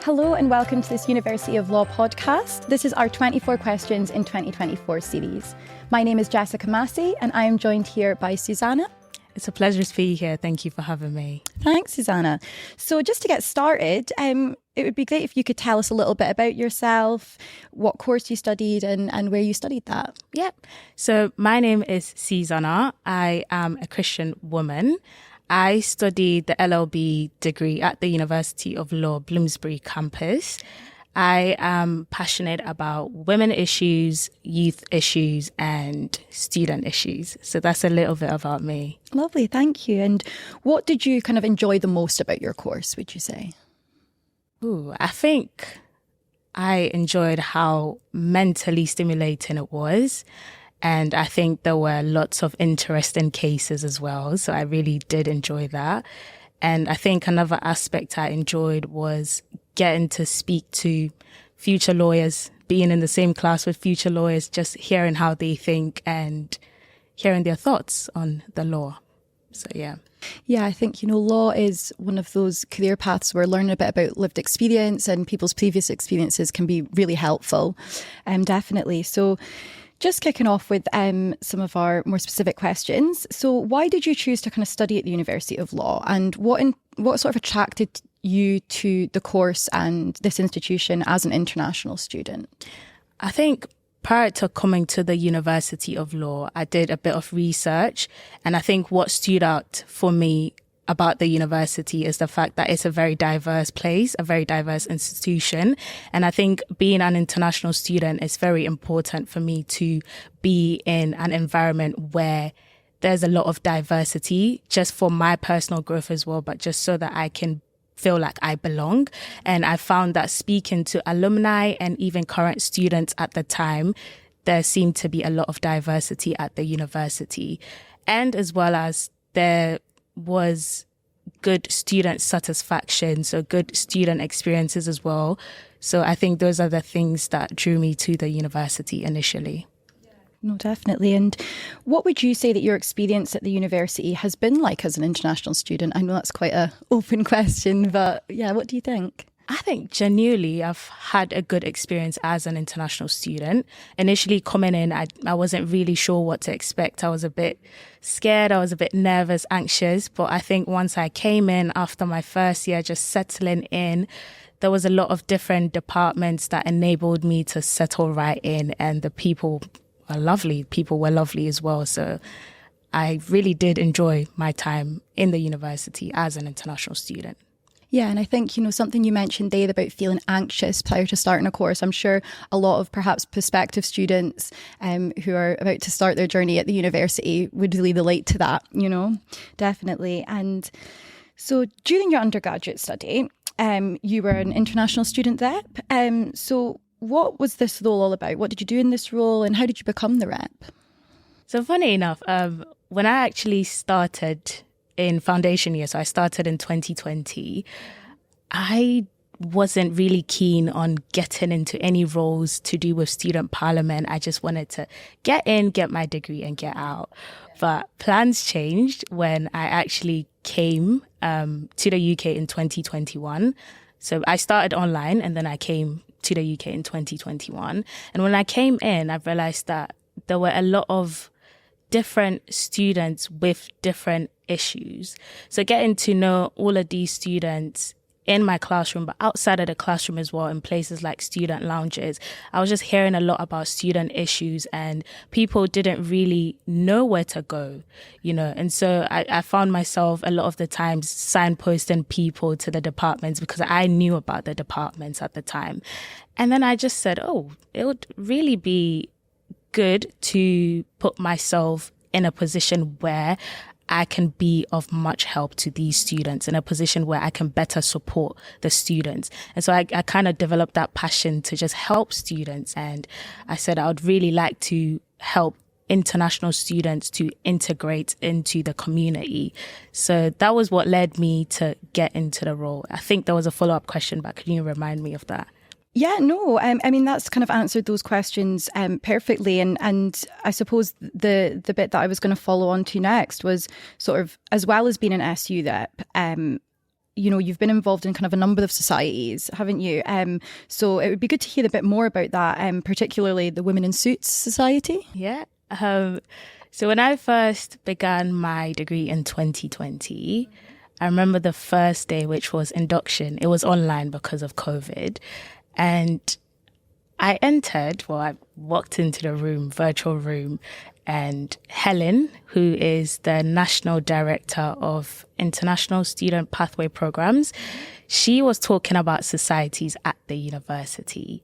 Hello and welcome to this University of Law podcast. This is our 24 Questions in 2024 series. My name is Jessica Massie and I am joined here by Susana. It's a pleasure to be here. Thank you for having me. Thanks, Susana. So just to get started, it would be great if you could tell us a little bit about yourself, what course you studied and where you studied that. Yep. So my name is Susana. I am a Christian woman. I studied the LLB degree at the University of Law, Bloomsbury campus. I am passionate about women issues, youth issues, and student issues. So that's a little bit about me. Lovely, thank you. And what did you kind of enjoy the most about your course, would you say? I think I enjoyed how mentally stimulating it was. And I think there were lots of interesting cases as well. So I really did enjoy that. And I think another aspect I enjoyed was getting to speak to future lawyers, being in the same class with future lawyers, just hearing how they think and hearing their thoughts on the law. So, yeah. Yeah, I think, law is one of those career paths where learning a bit about lived experience and people's previous experiences can be really helpful. Definitely. So just kicking off with some of our more specific questions. So why did you choose to kind of study at the University of Law, and what sort of attracted you to the course and this institution as an international student? I think prior to coming to the University of Law, I did a bit of research, and I think what stood out for me about the university is the fact that it's a very diverse place, a very diverse institution. And I think being an international student is very important for me to be in an environment where there's a lot of diversity, just for my personal growth as well, but just so that I can feel like I belong. And I found that speaking to alumni and even current students at the time, there seemed to be a lot of diversity at the university. And as well as there was good student satisfaction, so good student experiences as well. So I think those are the things that drew me to the university initially. No, definitely. And what would you say that your experience at the university has been like as an international student? I know that's quite an open question, but yeah, what do you think? I think genuinely I've had a good experience as an international student. Initially coming in, I wasn't really sure what to expect. I was a bit scared. I was a bit nervous, anxious. But I think once I came in after my first year, just settling in, there was a lot of different departments that enabled me to settle right in. And the people were lovely. People were lovely as well. So I really did enjoy my time in the university as an international student. Yeah, and I think, something you mentioned there about feeling anxious prior to starting a course. I'm sure a lot of perhaps prospective students who are about to start their journey at the university would really relate to that, definitely. And so during your undergraduate study, you were an international student rep. So what was this role all about? What did you do in this role and how did you become the rep? So funny enough, when I actually started in foundation year, so I started in 2020, I wasn't really keen on getting into any roles to do with student parliament. I just wanted to get in, get my degree and get out. But plans changed when I actually came to the UK in 2021. So I started online and then I came to the UK in 2021. And when I came in, I realized that there were a lot of different students with different issues. So getting to know all of these students in my classroom, but outside of the classroom as well, in places like student lounges, I was just hearing a lot about student issues and people didn't really know where to go, and so I found myself a lot of the times signposting people to the departments because I knew about the departments at the time. And then I just said, it would really be good to put myself in a position where I can be of much help to these students, in a position where I can better support the students. And so I kind of developed that passion to just help students. And I said I would really like to help international students to integrate into the community. So that was what led me to get into the role. I think there was a follow-up question, but can you remind me of that? Yeah, no, I mean, that's kind of answered those questions perfectly. And I suppose the bit that I was going to follow on to next was sort of, as well as being an SU rep, you know, you've been involved in kind of a number of societies, haven't you? So it would be good to hear a bit more about that, particularly the Women in Suits Society. Yeah. So when I first began my degree in 2020, I remember the first day, which was induction. It was online because of COVID. And I walked into the room, virtual room, and Helen, who is the National Director of International Student Pathway Programs, she was talking about societies at the university.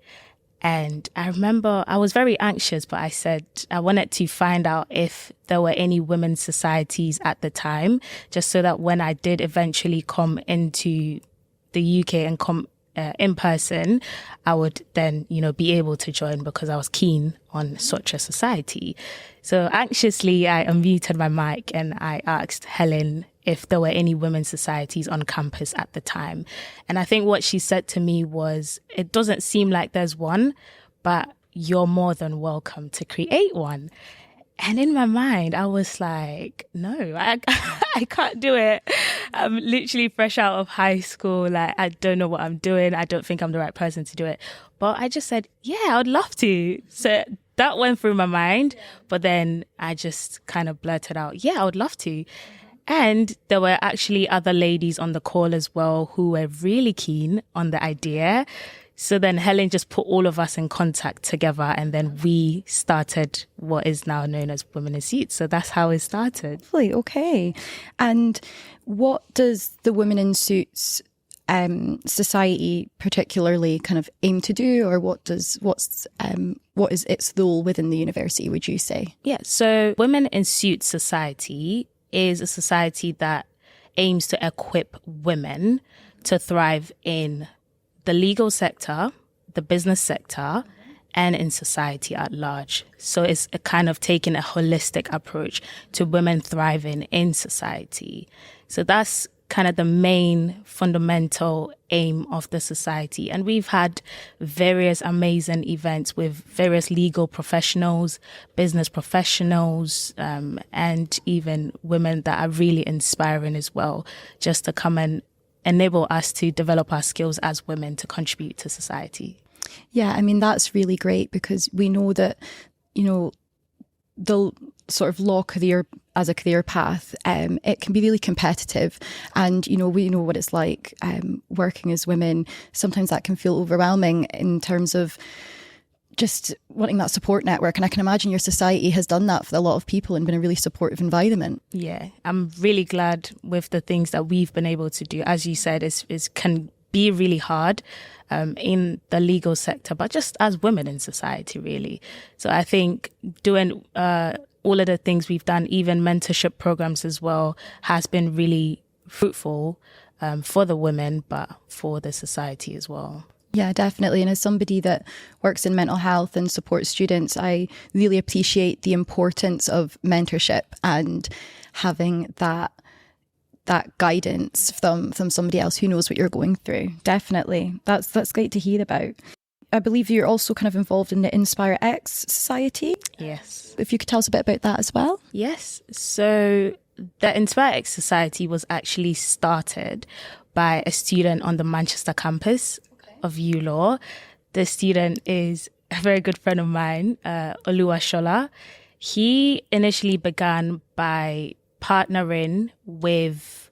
And I remember I was very anxious, but I said I wanted to find out if there were any women's societies at the time, just so that when I did eventually come into the UK and come in person, I would then, you know, be able to join because I was keen on such a society. So anxiously, I unmuted my mic and I asked Helen if there were any women's societies on campus at the time. And I think what she said to me was, it doesn't seem like there's one, but you're more than welcome to create one. And in my mind, I was like, no, I can't do it. I'm literally fresh out of high school. Like, I don't know what I'm doing. I don't think I'm the right person to do it. But I just said, yeah, I would love to. So that went through my mind. But then I just kind of blurted out, yeah, I would love to. And there were actually other ladies on the call as well who were really keen on the idea. So then Helen just put all of us in contact together, and then we started what is now known as Women in Suits. So that's how it started. Lovely, okay. And what does the Women in Suits society particularly kind of aim to do, or what is its role within the university, would you say? Yeah, so Women in Suits Society is a society that aims to equip women to thrive in the legal sector, the business sector, and in society at large. So it's a kind of taking a holistic approach to women thriving in society. So that's kind of the main fundamental aim of the society. And we've had various amazing events with various legal professionals, business professionals, and even women that are really inspiring as well, just to come and enable us to develop our skills as women to contribute to society. Yeah, I mean, that's really great because we know that, you know, the sort of law career as a career path, it can be really competitive. And, you know, we know what it's like working as women. Sometimes that can feel overwhelming in terms of just wanting that support network. And I can imagine your society has done that for a lot of people and been a really supportive environment. Yeah, I'm really glad with the things that we've been able to do. As you said, it can be really hard in the legal sector, but just as women in society, really. So I think doing all of the things we've done, even mentorship programs as well, has been really fruitful for the women, but for the society as well. Yeah, definitely. And as somebody that works in mental health and supports students, I really appreciate the importance of mentorship and having that guidance from somebody else who knows what you're going through. Definitely. That's great to hear about. I believe you're also kind of involved in the Inspire X Society. Yes. If you could tell us a bit about that as well. Yes. So the Inspire X Society was actually started by a student on the Manchester campus of ULaw. The student is a very good friend of mine, Oluwashola. He initially began by partnering with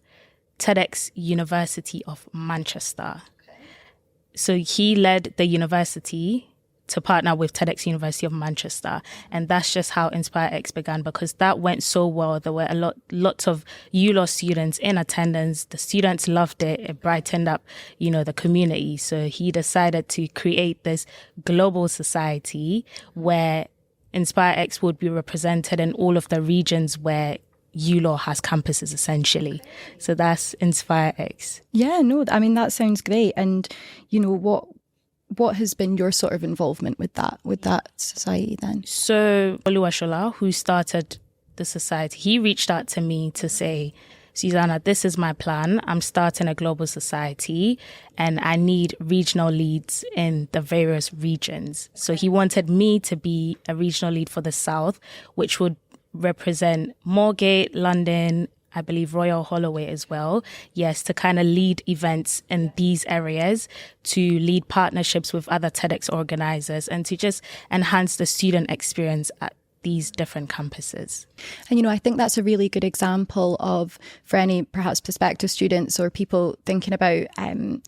TEDx University of Manchester. So he led the university to partner with TEDx University of Manchester. And that's just how Inspire X began, because that went so well. There were lots of ULaw students in attendance. The students loved it. It brightened up, you know, the community. So he decided to create this global society where Inspire X would be represented in all of the regions where ULaw has campuses, essentially. So that's Inspire X. Yeah, no, I mean, that sounds great. And, you know, what has been your sort of involvement with that society then? So Oluwashola, who started the society, he reached out to me to say, Susanna, this is my plan. I'm starting a global society and I need regional leads in the various regions. So he wanted me to be a regional lead for the South, which would represent Moorgate, London, I believe Royal Holloway as well. Yes, to kind of lead events in these areas, to lead partnerships with other TEDx organizers, and to just enhance the student experience at these different campuses. And, I think that's a really good example of, for any perhaps prospective students or people thinking about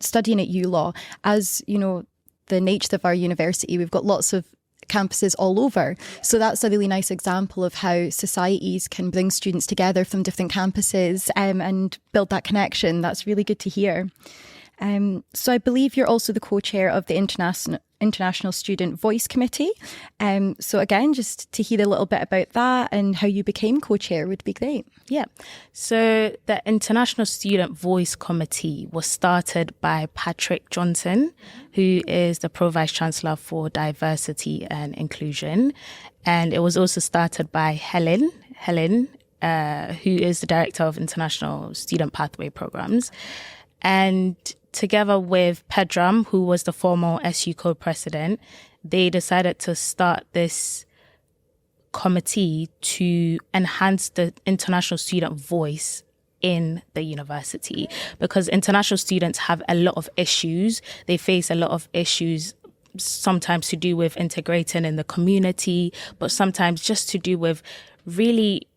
studying at ULaw, as, the nature of our university, we've got lots of campuses all over. So that's a really nice example of how societies can bring students together from different campuses and build that connection. That's really good to hear. So I believe you're also the co-chair of the International Student Voice Committee. So again, just to hear a little bit about that and how you became co-chair would be great. Yeah. So the International Student Voice Committee was started by Patrick Johnson, who is the Pro-Vice Chancellor for Diversity and Inclusion. And it was also started by Helen, who is the Director of International Student Pathway Programs. And together with Pedram, who was the former SU co-president, they decided to start this committee to enhance the international student voice in the university, because international students have a lot of issues. They face a lot of issues, sometimes to do with integrating in the community, but sometimes just to do with really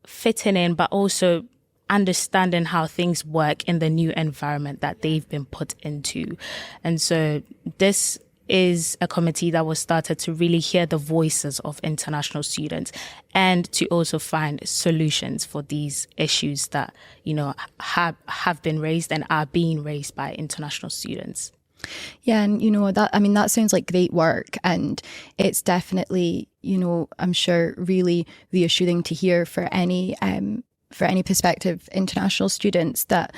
fitting in, but also understanding how things work in the new environment that they've been put into. And so this is a committee that was started to really hear the voices of international students and to also find solutions for these issues that, have been raised and are being raised by international students. Yeah, and that sounds like great work, and it's definitely, I'm sure really reassuring to hear for any prospective international students that,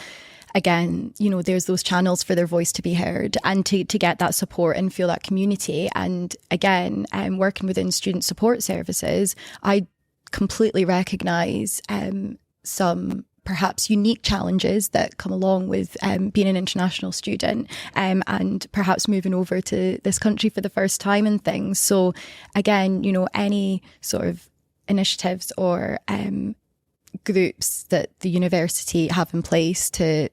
again, there's those channels for their voice to be heard and to get that support and feel that community. And again, working within student support services, I completely recognise some perhaps unique challenges that come along with being an international student and perhaps moving over to this country for the first time and things. So again, any sort of initiatives or groups that the university have in place to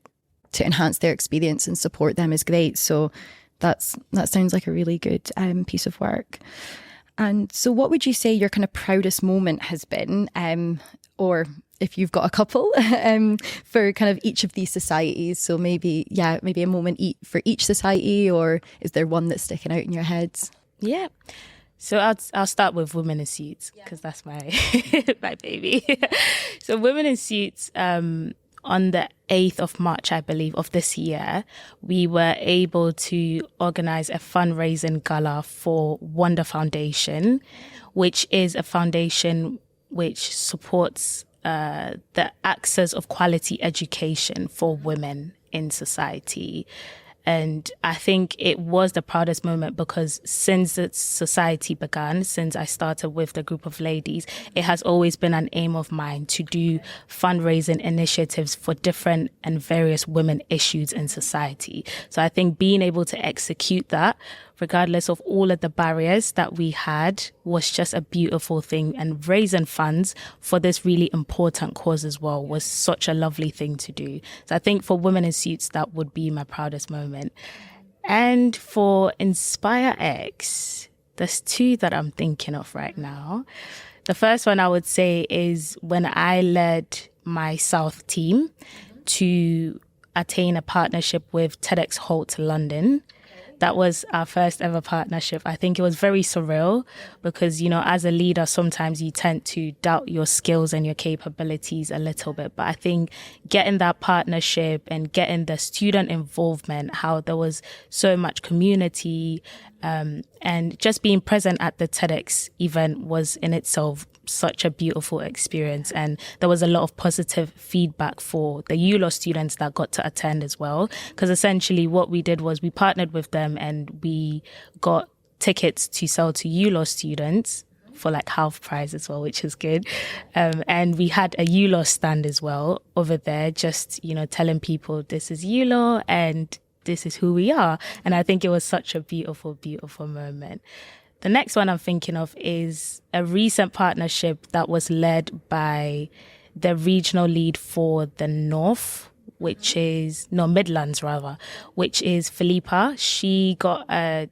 enhance their experience and support them is great. So that sounds like a really good piece of work. And so what would you say your kind of proudest moment has been, or if you've got a couple, for kind of each of these societies? So maybe a moment for each society, or is there one that's sticking out in your heads? Yeah. So I'll start with Women in Suits, because that's my my baby. So Women in Suits, on the 8th of March, I believe, of this year, we were able to organize a fundraising gala for Wonder Foundation, which is a foundation which supports the access of quality education for women in society. And I think it was the proudest moment because since the society began, since I started with the group of ladies, it has always been an aim of mine to do fundraising initiatives for different and various women issues in society. So I think being able to execute that, regardless of all of the barriers that we had, was just a beautiful thing. And raising funds for this really important cause as well was such a lovely thing to do. So I think for Women in Suits, that would be my proudest moment. And for Inspire X, there's two that I'm thinking of right now. The first one I would say is when I led my South team to attain a partnership with TEDx Holt London. That was our first ever partnership. I think it was very surreal because, as a leader, sometimes you tend to doubt your skills and your capabilities a little bit. But I think getting that partnership and getting the student involvement, how there was so much community, and just being present at the TEDx event was in itself such a beautiful experience. And there was a lot of positive feedback for the ULaw students that got to attend as well. Because essentially what we did was we partnered with them and we got tickets to sell to ULaw students for like half price as well, which is good. And we had a ULAW stand as well over there, just, you know, telling people this is ULAW and this is who we are. And I think it was such a beautiful, beautiful moment. The next one I'm thinking of is a recent partnership that was led by the regional lead for the North, Midlands rather, which is Philippa. She got a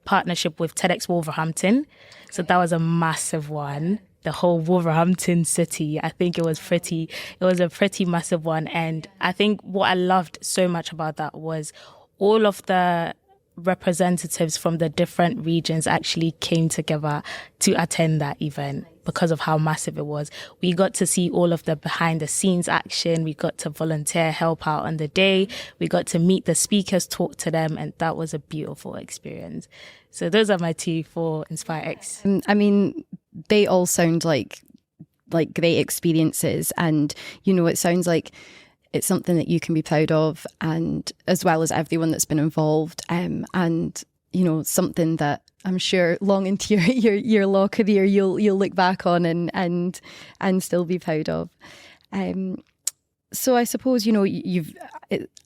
partnership with TEDx Wolverhampton. So that was a massive one. The whole Wolverhampton city, I think it was a pretty massive one. And I think what I loved so much about that was all of the representatives from the different regions actually came together to attend that event because of how massive it was. We got to see all of the behind the scenes action. We got to volunteer, help out on the day. We got to meet the speakers, talk to them, and that was a beautiful experience. So those are my two for InspireX. I mean, they all sound like great experiences, and, you know, it sounds like it's something that you can be proud of, and as well as everyone that's been involved, and, you know, something that I'm sure long into your law career you'll look back on and still be proud of. So I suppose, you know,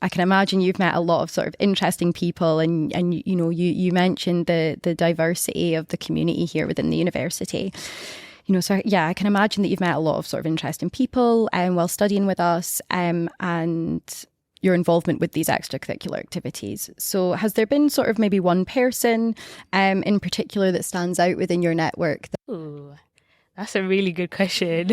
I can imagine you've met a lot of sort of interesting people, and you know, you mentioned the diversity of the community here within the university. You know, so yeah, I can imagine that you've met a lot of sort of interesting people while studying with us, and your involvement with these extracurricular activities. So has there been sort of maybe one person in particular that stands out within your network? Ooh, that's a really good question.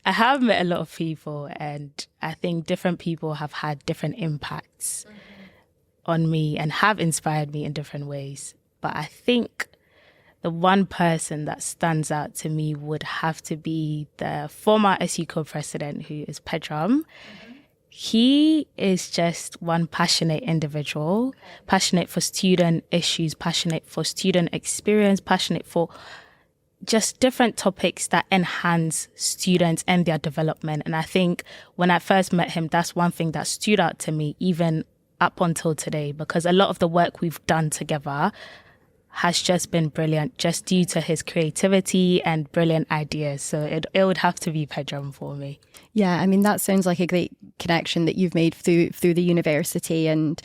I have met a lot of people, and I think different people have had different impacts on me and have inspired me in different ways. But I think the one person that stands out to me would have to be the former SU co-president, who is Pedram. He is just one passionate individual, passionate for student issues, passionate for student experience, passionate for just different topics that enhance students and their development. And I think when I first met him, that's one thing that stood out to me, even up until today, because a lot of the work we've done together has just been brilliant, just due to his creativity and brilliant ideas. So it would have to be Pedram for me. Yeah, I mean, that sounds like a great connection that you've made through the university, and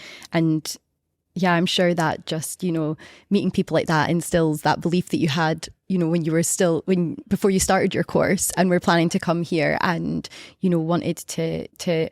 yeah, I'm sure that just, you know, meeting people like that instills that belief that you had, you know, before you started your course and were planning to come here, and, you know, wanted to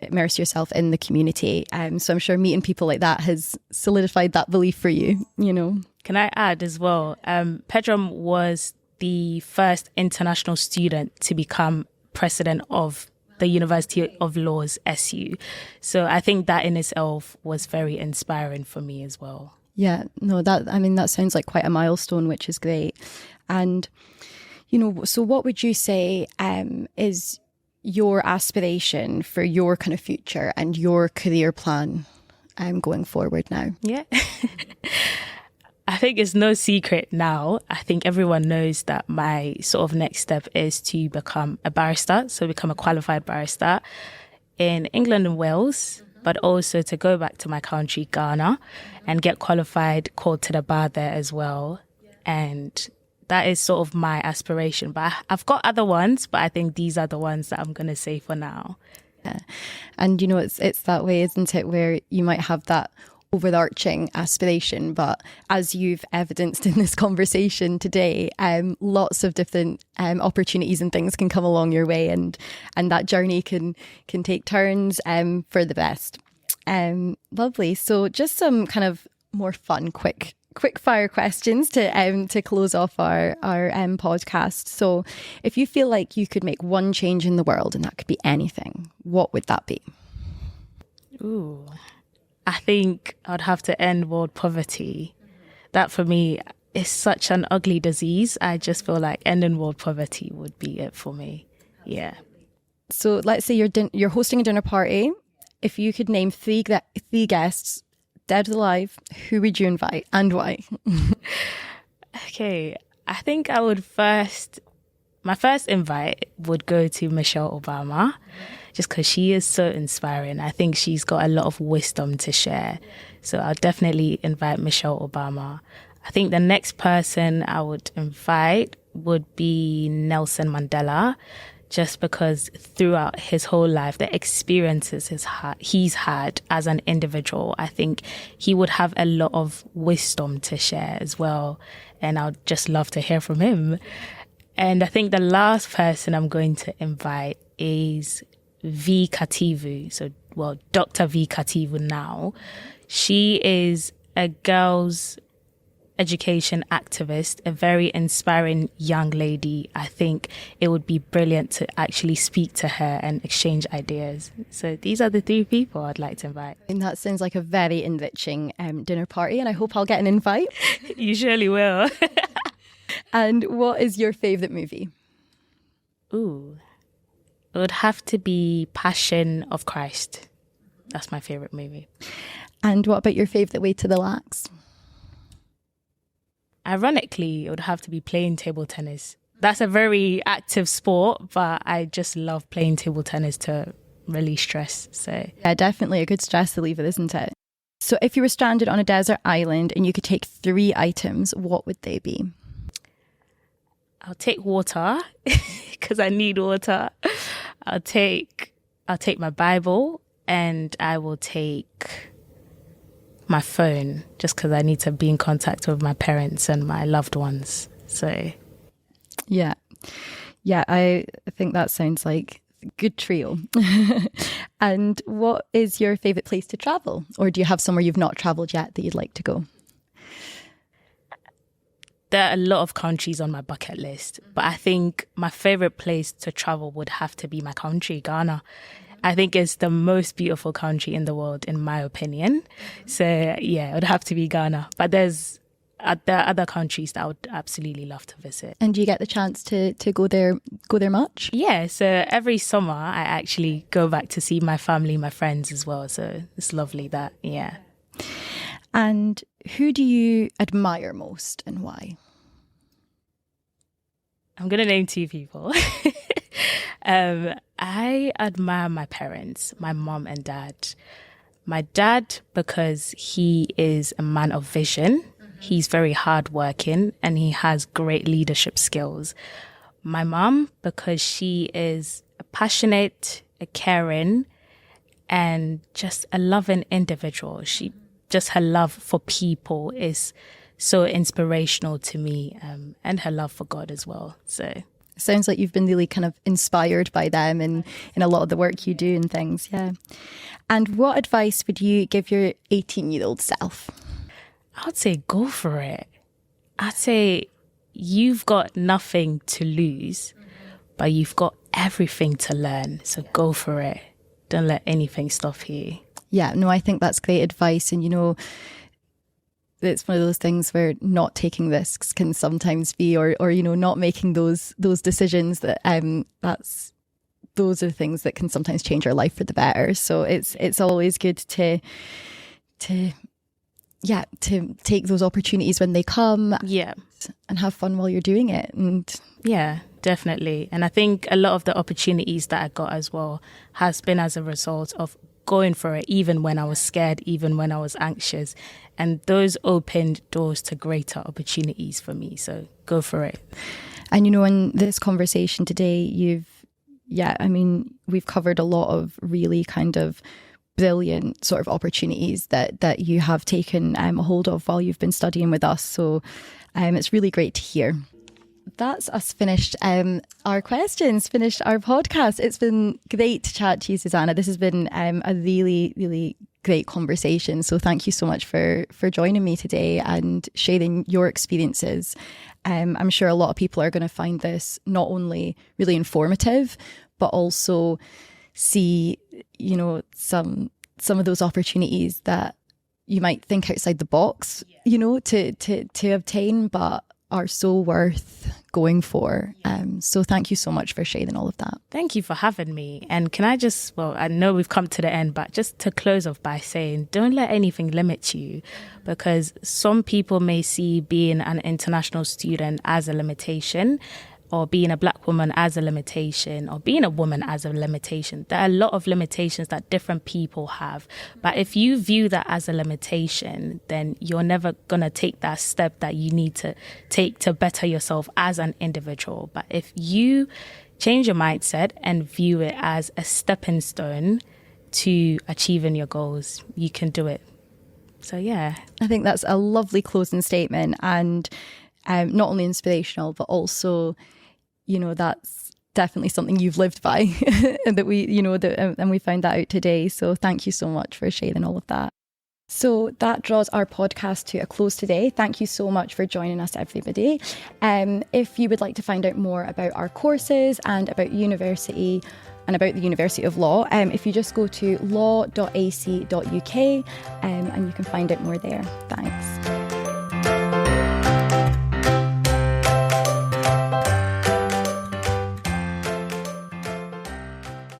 immerse yourself in the community. So I'm sure meeting people like that has solidified that belief for you, you know. Can I add as well, Pedram was the first international student to become president of the University of Law's SU. So I think that in itself was very inspiring for me as well. Yeah, no, that sounds like quite a milestone, which is great. And, you know, so what would you say is your aspiration for your kind of future and your career plan going forward now? Yeah. I think it's no secret now. I think everyone knows that my sort of next step is to become a barrister, so become a qualified barrister in England and Wales, but also to go back to my country, Ghana, and get qualified, called to the bar there as well. And that is sort of my aspiration. But I've got other ones, but I think these are the ones that I'm going to say for now. Yeah. And, you know, it's that way, isn't it, where you might have that overarching aspiration, but as you've evidenced in this conversation today, lots of different opportunities and things can come along your way, and that journey can take turns for the best. Lovely. So just some kind of more fun, quick fire questions to close off our podcast. So if you feel like you could make one change in the world, and that could be anything, what would that be? Ooh, I think I'd have to end world poverty. That for me is such an ugly disease. I just feel like ending world poverty would be it for me. Yeah. So let's say you're hosting a dinner party. If you could name three guests, dead or alive, who would you invite and why? Okay, I think my first invite would go to Michelle Obama, just because she is so inspiring. I think she's got a lot of wisdom to share. So I'll definitely invite Michelle Obama. I think the next person I would invite would be Nelson Mandela, just because throughout his whole life, the experiences he's had as an individual, I think he would have a lot of wisdom to share as well. And I'd just love to hear from him. And I think the last person I'm going to invite is V. Kativu. So, well, Dr. V. Kativu now. She is a girls' education activist, a very inspiring young lady. I think it would be brilliant to actually speak to her and exchange ideas. So these are the 3 people I'd like to invite. And that sounds like a very enriching dinner party, and I hope I'll get an invite. You surely will. And what is your favourite movie? Ooh, it would have to be Passion of Christ. That's my favourite movie. And what about your favourite way to relax? Ironically, it would have to be playing table tennis. That's a very active sport, but I just love playing table tennis to release stress. So yeah, definitely a good stress reliever, isn't it? So if you were stranded on a desert island and you could take 3 items, what would they be? I'll take water because I need water. I'll take my Bible, and I will take my phone just because I need to be in contact with my parents and my loved ones. So yeah, I think that sounds like a good trio. And what is your favourite place to travel? Or do you have somewhere you've not travelled yet that you'd like to go? There are a lot of countries on my bucket list, but I think my favourite place to travel would have to be my country, Ghana. I think it's the most beautiful country in the world, in my opinion. So yeah, it would have to be Ghana. But there are other countries that I would absolutely love to visit. And do you get the chance to go there much? Yeah, so every summer I actually go back to see my family, my friends as well. So it's lovely that, yeah. And who do you admire most and why? I'm going to name 2 people. I admire my parents, my mom and dad. My dad, because he is a man of vision. He's very hardworking and he has great leadership skills. My mom, because she is a passionate, a caring, and just a loving individual. Just her love for people is so inspirational to me, and her love for God as well. So sounds like you've been really kind of inspired by them in a lot of the work you do and things. Yeah. And what advice would you give your 18-year-old self? I would say go for it. I'd say you've got nothing to lose, but you've got everything to learn. So go for it. Don't let anything stop you. Yeah, no, I think that's great advice. And, it's one of those things where not taking risks can sometimes be, or not making those decisions that those are things that can sometimes change our life for the better. So it's always good to take those opportunities when they come. Yeah. And have fun while you're doing it. And yeah, definitely. And I think a lot of the opportunities that I got as well has been as a result of going for it, even when I was scared, even when I was anxious. And those opened doors to greater opportunities for me. So go for it. And, in this conversation today, we've covered a lot of really kind of brilliant sort of opportunities that you have taken a hold of while you've been studying with us. So it's really great to hear. That's us finished our questions, finished our podcast. It's been great to chat to you, Susana. This has been a really, really great conversation. So thank you so much for joining me today and sharing your experiences. I'm sure a lot of people are going to find this not only really informative, but also see, some of those opportunities that you might think outside the box, to obtain, but are so worth going for. So thank you so much for sharing all of that. Thank you for having me. And can I I know we've come to the end, but just to close off by saying, don't let anything limit you, because some people may see being an international student as a limitation. or being a black woman as a limitation, or being a woman as a limitation. There are a lot of limitations that different people have. But if you view that as a limitation, then you're never going to take that step that you need to take to better yourself as an individual. But if you change your mindset and view it as a stepping stone to achieving your goals, you can do it. So, yeah. I think that's a lovely closing statement, and not only inspirational, but also, that's definitely something you've lived by and that and we found that out today. So thank you so much for sharing all of that. So that draws our podcast to a close today. Thank you so much for joining us, everybody. If you would like to find out more about our courses and about university and about the University of Law, if you just go to law.ac.uk and you can find out more there. Thanks.